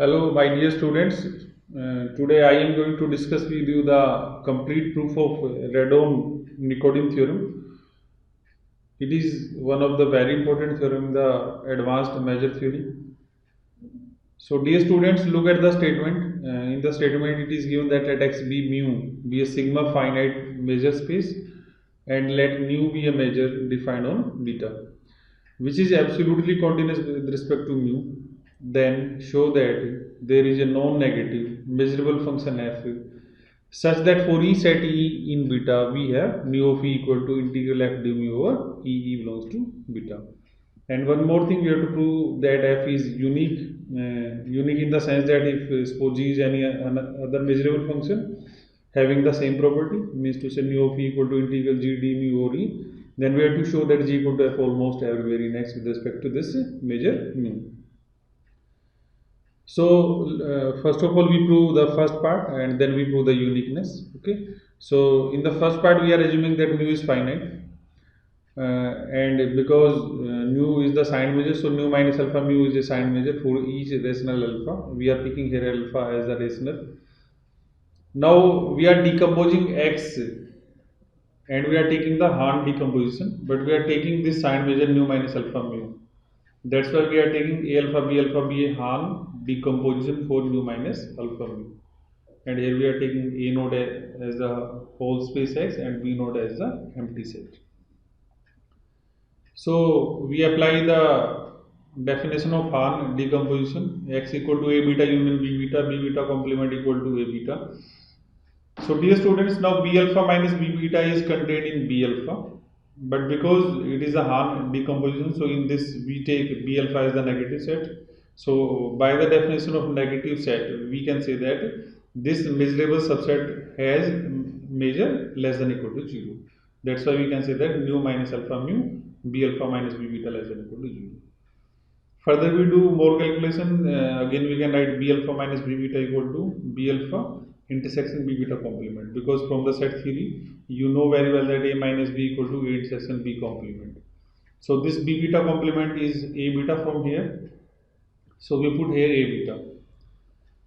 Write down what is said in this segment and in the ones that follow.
Hello, my dear students. Today I am going to discuss with you the complete proof of Radon-Nikodym theorem. It is one of the very important theorem in the advanced measure theory. So, dear students, look at the statement. In the statement, it is given that let X be mu be a sigma finite measure space, and let nu be a measure defined on beta, which is absolutely continuous with respect to mu. Then show that there is a non-negative measurable function f such that for each set e in beta we have mu of e equal to integral f du mu over e belongs to beta. And one more thing, we have to prove that f is unique. Unique in the sense that if suppose g is any other measurable function having the same property, means to say mu of e equal to integral g d mu over e, then we have to show that g equal to f almost everywhere in x with respect to this measure mu. So first of all we prove the first part and then we prove the uniqueness. Okay, so in the first part we are assuming that mu is finite, and because mu is the signed measure, so nu minus alpha mu is a signed measure for each rational alpha. We are picking here alpha as the rational. Now we are decomposing x and we are taking the Hahn decomposition, but we are taking this signed measure nu minus alpha mu. That's why we are taking A alpha B a Hahn decomposition for nu minus alpha mu. And here we are taking A node as the whole space X and B node as the empty set. So we apply the definition of Hahn decomposition: X equal to A beta union B beta complement equal to A beta. So dear students, now B alpha minus B beta is contained in B alpha, but because it is a Hahn decomposition, so in this we take B alpha as the negative set. So by the definition of negative set, we can say that this measurable subset has measure less than equal to 0. That's why we can say that mu minus alpha mu, B alpha minus B beta less than equal to 0. Further we do more calculation. Again we can write B alpha minus B beta equal to B alpha intersection B beta complement, because from the set theory you know very well that A minus B equal to A intersection B complement. So this B beta complement is A beta from here, so we put here A beta,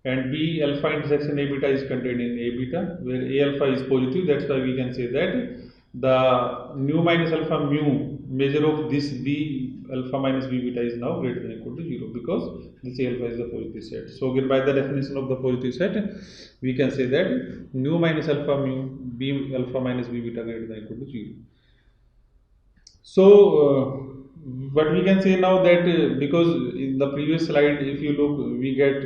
and B alpha intersection A beta is contained in A beta where A alpha is positive. That's why we can say that the nu minus alpha mu measure of this B alpha minus B beta is now greater than equal to 0, because this A alpha is the positive set. So again, by the definition of the positive set, we can say that nu minus alpha mu B alpha minus B beta greater than equal to 0. So what we can say now that because in the previous slide, if you look, we get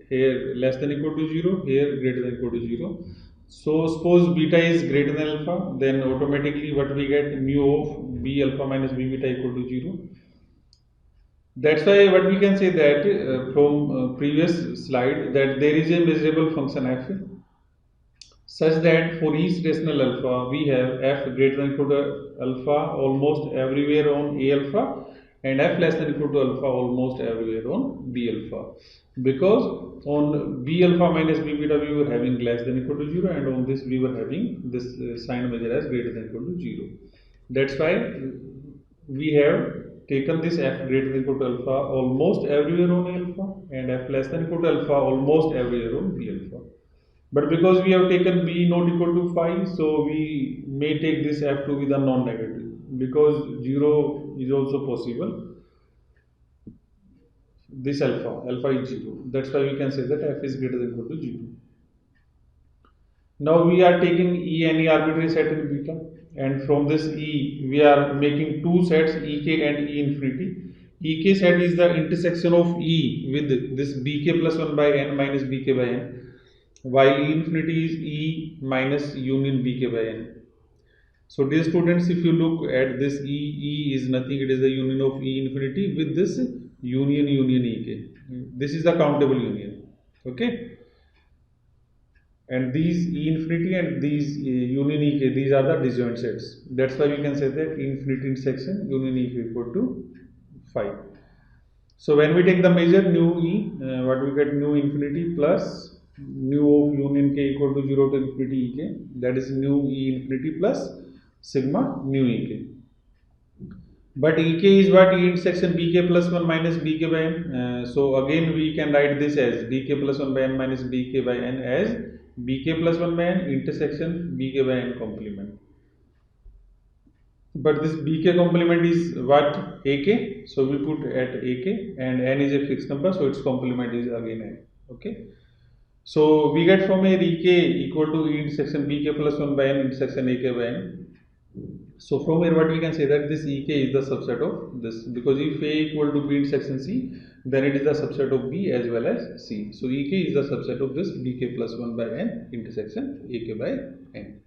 here less than equal to 0, here greater than equal to 0. So suppose beta is greater than alpha, then automatically what we get, mu of B alpha minus B beta equal to 0. That's why what we can say that from previous slide, that there is a measurable function f such that for each rational alpha we have f greater than equal to alpha almost everywhere on A alpha, and f less than equal to alpha almost everywhere on B alpha, because on B alpha minus B beta we were having less than equal to 0, and on this we were having this sign measure as greater than equal to 0. That's why we have taken this f greater than equal to alpha almost everywhere on A alpha, and f less than equal to alpha almost everywhere on B alpha. But because we have taken B not equal to 5, so we may take this f to be the non-negative, because 0 is also possible. This alpha is 0. That's why we can say that f is greater than equal to 0. Now we are taking E any arbitrary set in beta, and from this E we are making two sets, Ek and E infinity. Ek set is the intersection of E with this bk plus 1 by n minus bk by n, while E infinity is E minus union bk by n. So dear students, if you look at this E is nothing, it is the union of E infinity with this union Ek. This is the countable union. Okay, and these E infinity and these union Ek, these are the disjoint sets. That's why we can say that E infinity intersection union Ek equal to 5. So when we take the measure nu E, what we get, nu infinity plus nu of union k equal to 0 to infinity Ek, that is nu E infinity plus sigma nu Ek. But ek is what? E intersection bk plus 1 minus bk by n. So again we can write this as bk plus 1 by n minus bk by n as bk plus 1 by n intersection bk by n complement. But this bk complement is what? Ak. So we put at ak, and n is a fixed number, so its complement is again n. Okay. So we get from here ek equal to E intersection bk plus 1 by n intersection ak by n. So from here what we can say that this ek is the subset of this, because if a equal to b intersection c, then it is the subset of b as well as c. So ek is the subset of this bk plus 1 by n intersection ak by n.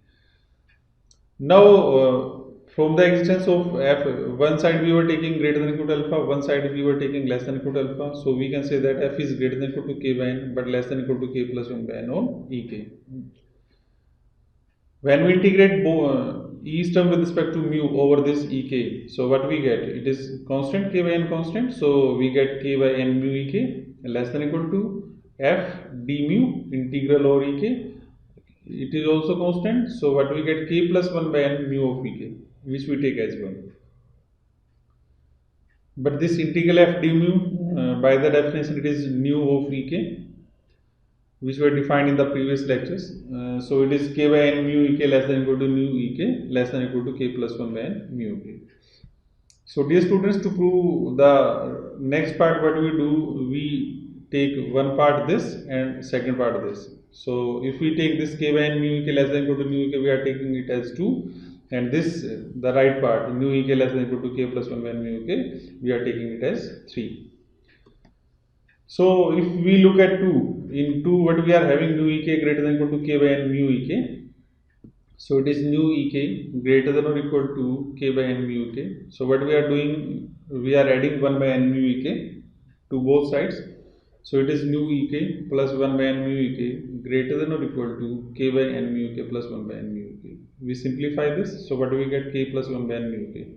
Now from the existence of f, one side we were taking greater than equal to alpha, one side we were taking less than equal to alpha. So we can say that f is greater than equal to k by n but less than equal to k plus 1 by n on ek. When we integrate each term with respect to mu over this ek, so what we get? It is constant, k by n constant. So we get k by n mu ek less than equal to f d mu integral over ek. It is also constant. So what we get? K plus 1 by n mu of ek, which we take as 1. But this integral f d mu, by the definition, it is nu of ek, which were defined in the previous lectures. So it is k by n mu ek less than equal to mu ek less than equal to k plus 1 by n mu ek. So dear students, to prove the next part, what we do, we take one part this and second part this. So if we take this k by n mu ek less than equal to mu ek, we are taking it as 2, and this the right part mu ek less than equal to k plus 1 by n mu ek, we are taking it as 3. So if we look at 2, in 2 what we are having? Nu ek greater than equal to k by n mu ek. So it is nu ek greater than or equal to k by n mu ek. So what we are doing, we are adding 1 by n mu ek to both sides. So it is nu ek plus 1 by n mu ek greater than or equal to k by n mu ek plus 1 by n mu ek. We simplify this, so what do we get? K plus 1 by n mu ek.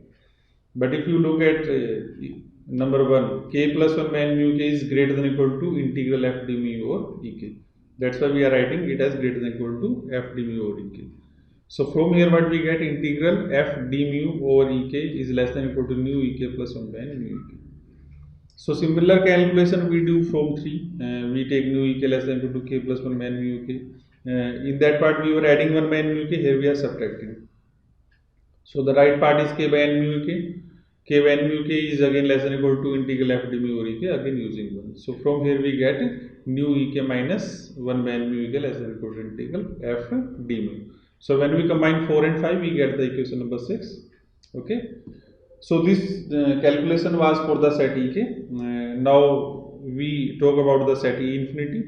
But if you look at number 1, k plus 1 by n mu ek is greater than equal to integral f d mu over ek. That's why we are writing it as greater than equal to f d mu over ek. So from here what we get? Integral f d mu over ek is less than equal to nu ek plus 1 by n mu ek. So similar calculation we do from 3. We take nu ek less than equal to k plus 1 by n mu ek. In that part we were adding 1 by n mu ek, here we are subtracting. So the right part is k by n mu ek. K by n mu ek is again less than equal to integral f d mu over ek, again using 1. So from here we get nu ek minus 1 by n mu ek less than equal to integral f d mu. So when we combine 4 and 5, we get the equation number 6. Okay. So this calculation was for the set ek. Now we talk about the set E infinity.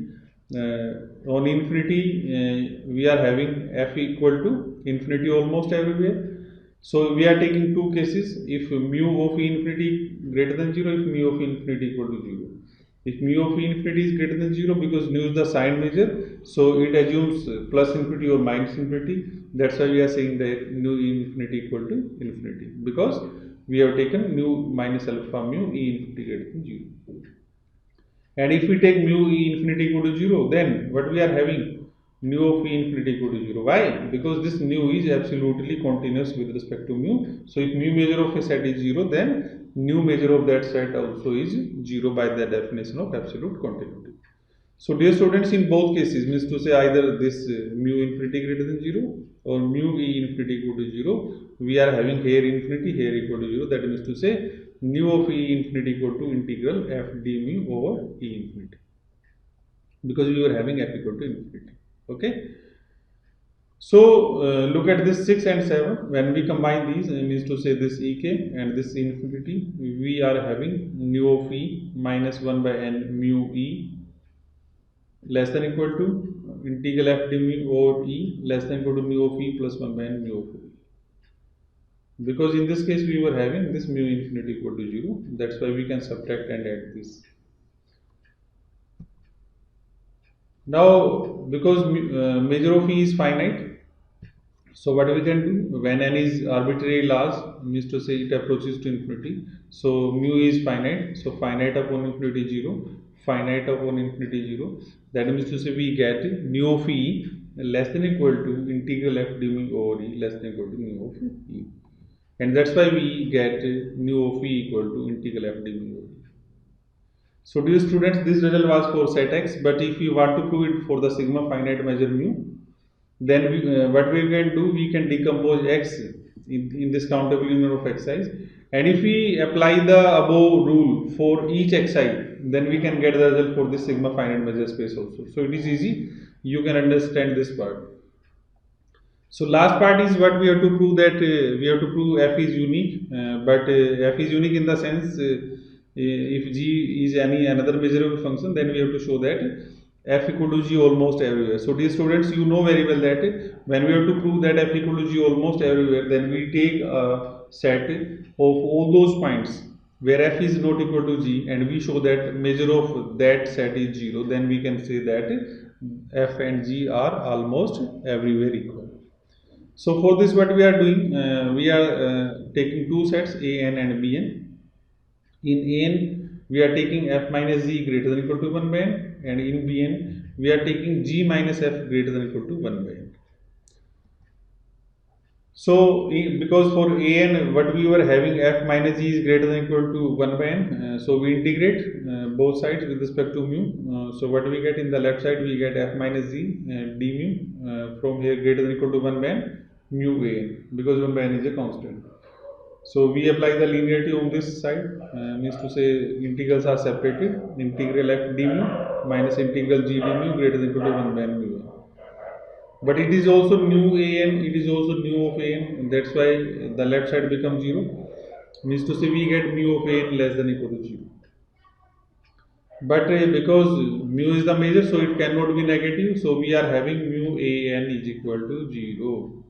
On infinity we are having f equal to infinity almost everywhere. So we are taking two cases. If mu of E infinity greater than 0, if mu of E infinity equal to 0. If mu of E infinity is greater than 0, because nu is the sign measure, so it assumes plus infinity or minus infinity. That's why we are saying that nu E infinity equal to infinity, because we have taken nu minus alpha mu E infinity greater than 0. And if we take mu E infinity equal to 0, then what we are having? Nu of E infinity equal to 0. Why? Because this nu is absolutely continuous with respect to mu. So if mu measure of a set is 0, then nu measure of that set also is 0 by the definition of absolute continuity. So dear students, in both cases, means to say either this mu infinity greater than 0 or mu E infinity equal to 0, we are having here infinity, here equal to 0. That means to say nu of E infinity equal to integral f d mu over E infinity, because we were having f equal to infinity. Okay. So look at this 6 and 7. When we combine these, it means to say this ek and this infinity, we are having nu of E minus 1 by n mu E less than equal to integral f d mu over E less than equal to mu of E plus 1 by n mu of E. Because in this case we were having this mu infinity equal to 0. That's why we can subtract and add this. Now because measure of E is finite, so what we can do, when n is arbitrarily large, means to say it approaches to infinity, so mu is finite, so finite upon infinity 0, finite upon infinity 0. That means to say we get nu of E less than equal to integral f d mu over E less than equal to mu of E. and that's why we get mu of v equal to integral f d mu of v. So dear students, this result was for set x, but if you want to prove it for the sigma finite measure mu, then what we can do, we can decompose x in this countable union of xi's, and if we apply the above rule for each xi, then we can get the result for this sigma finite measure space also. So it is easy, you can understand this part. So last part is what we have to prove, that we have to prove f is unique, but f is unique in the sense if g is any another measurable function, then we have to show that f equal to g almost everywhere. So dear students, you know very well that when we have to prove that f equal to g almost everywhere, then we take a set of all those points where f is not equal to g, and we show that measure of that set is 0, then we can say that f and g are almost everywhere equal. So for this, what we are doing, we are taking two sets an and bn. In an, we are taking f minus g greater than equal to 1 by n, and in bn, we are taking g minus f greater than equal to 1 by n. So because for an, what we were having, f minus g is greater than equal to 1 by n, so we integrate both sides with respect to mu. So what we get in the left side, we get f minus g d mu from here greater than equal to 1 by n mu an, because 1 by n is a constant. So we apply the linearity on this side, means to say integrals are separated, integral f d mu minus integral g d mu greater than equal to 1 by n mu an. But it is also nu an, it is also nu of an, and that's why the left side becomes 0, means to say we get mu of an less than equal to 0. But because mu is the measure, so it cannot be negative, so we are having mu an is equal to 0.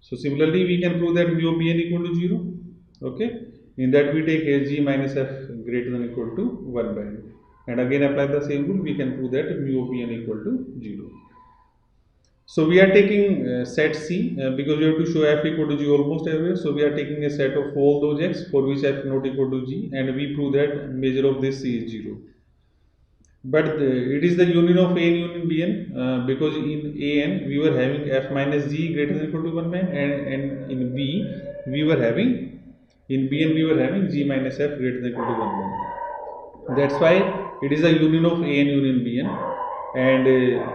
So similarly, we can prove that mu of bn equal to 0. Okay, in that we take g minus f greater than equal to 1 by n, and again apply the same rule, we can prove that mu of bn equal to 0. So we are taking set C because we have to show f equal to g almost everywhere. So we are taking a set of all those x for which f not equal to g, and we prove that measure of this C is 0. But it is the union of an union bn, because in an we were having f minus g greater than equal to 1 by n, and in b we were having, in bn we were having g minus f greater than equal to 1 by n. That's why it is a union of an union bn, and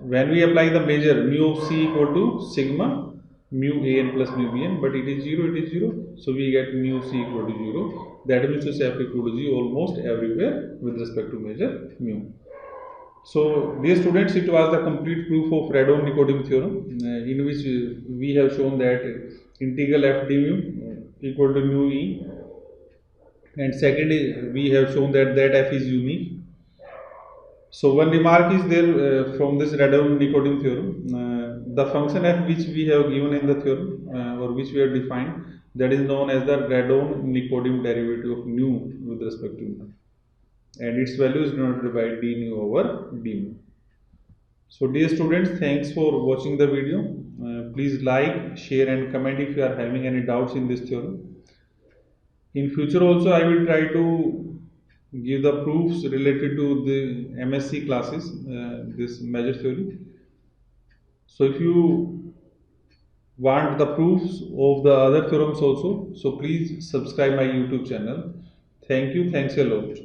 when we apply the measure mu of c equal to sigma mu an plus mu bn, but it is 0, it is 0, so we get mu c equal to 0. That means to say f equal to g almost everywhere with respect to measure mu. So dear students, it was the complete proof of Radon-Nikodym theorem, in which we have shown that integral f d mu equal to mu e, and second we have shown that f is unique. So one remark is there from this Radon-Nikodym theorem, the function f which we have given in the theorem, or which we have defined, that is known as the Radon-Nikodym derivative of nu with respect to mu, and its value is denoted by d nu over d mu. So dear students, thanks for watching the video. Please like, share and comment if you are having any doubts in this theorem. In future also I will try to give the proofs related to the MSc classes, this measure theory. So if you want the proofs of the other theorems also, so please subscribe my YouTube channel. Thank you, thanks a lot.